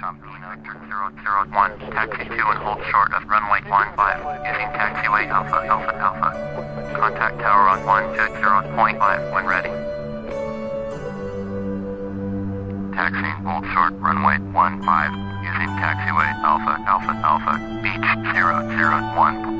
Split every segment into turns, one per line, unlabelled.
001, taxi to and hold short of runway 15, using taxiway Alpha Alpha Alpha. Contact tower on 120.5 when ready. Taxiing hold short runway 15, using taxiway Alpha Alpha Alpha, beach 001.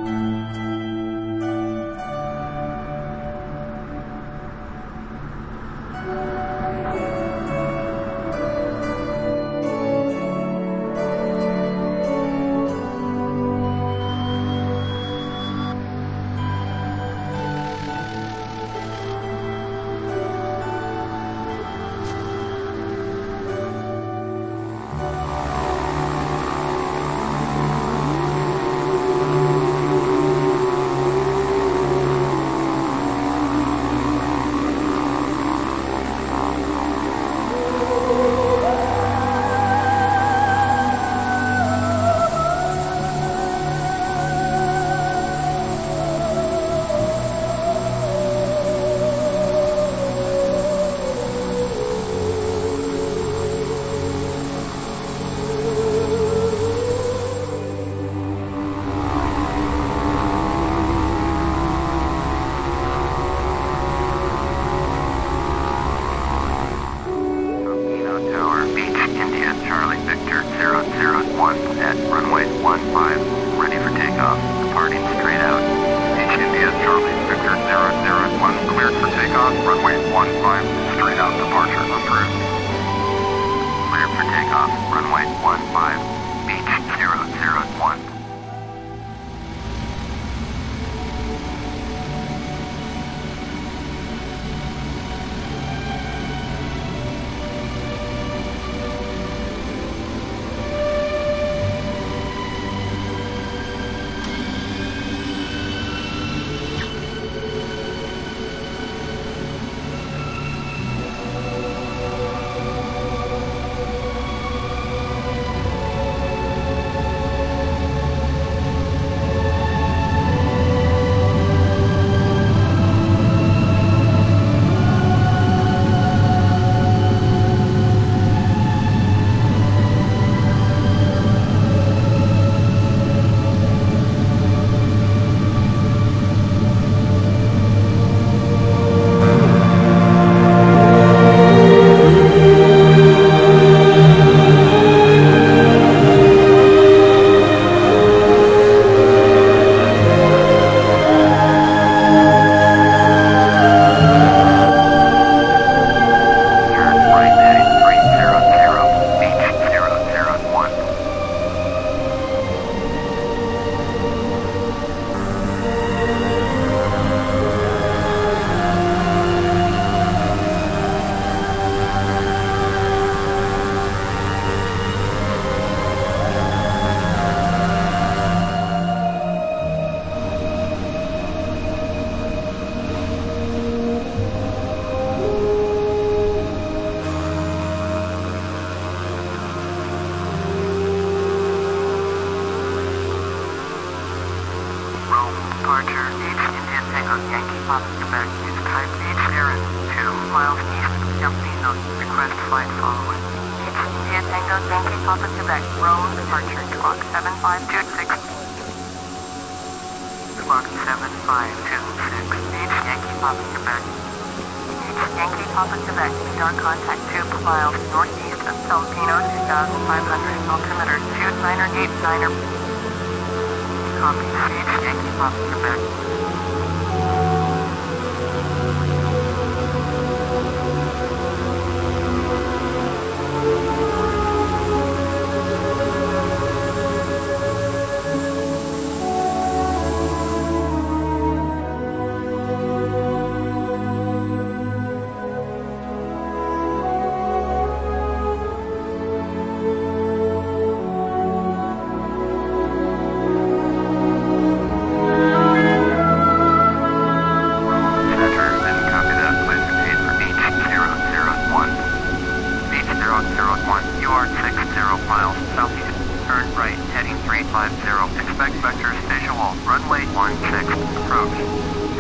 Expect vectors visual. Runway 16 approach.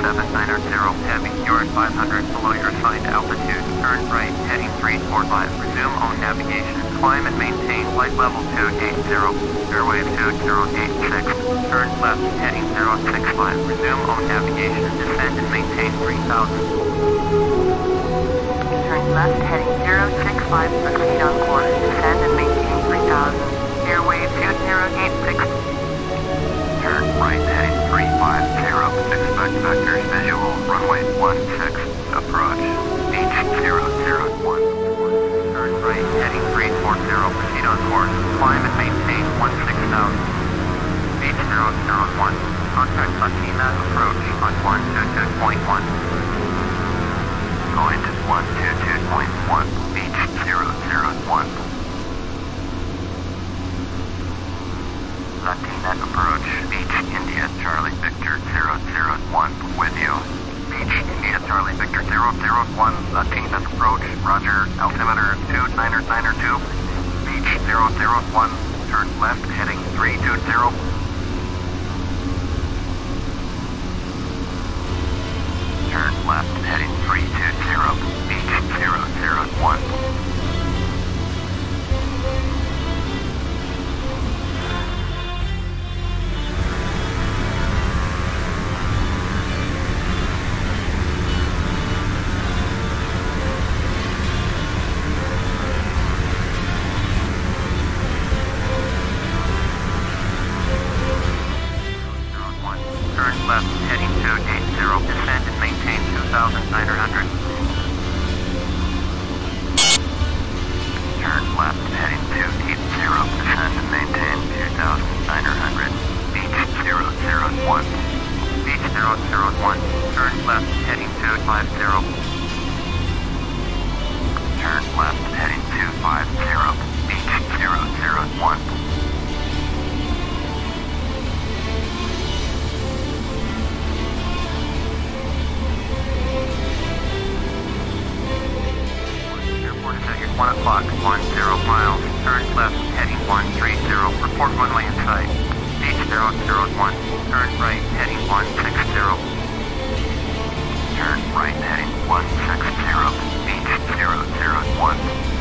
790 heavy. You're at 500 below your assigned altitude. Turn right, heading 345. Resume on navigation.
Climb and maintain flight level 280, airwave 2086, turn left heading 065, resume on navigation, descend and maintain 3000.
Turn left heading 065, proceed on course, descend and maintain 3000, airwave 2086.
Turn right heading 350, expect vectors visual, runway 16, approach, beach 001.
Turn right heading 340, proceed on course, climb and maintain 16,000. Beach 001, contact Latina, approach on 122.1.
Going to 122.1, beach 001. Latina approach, beach India Charlie Victor 001, with you. Beach India Charlie Victor 001, Latina approach, roger, altimeter 299er2, beach 001, turn left heading 320. Turn left heading 320, beach 001.
Turn left heading 280, descend and maintain 2,900.
Turn left heading 280, descend and maintain 2,900, beach 001.
Beach 001, turn left heading 250.
Turn left heading 250, beach 001.
Airport is at your 1 o'clock, 10 miles. Turn left heading 130, report runway in sight. Beach 001, turn right heading 160.
Turn right heading 160, beach 001.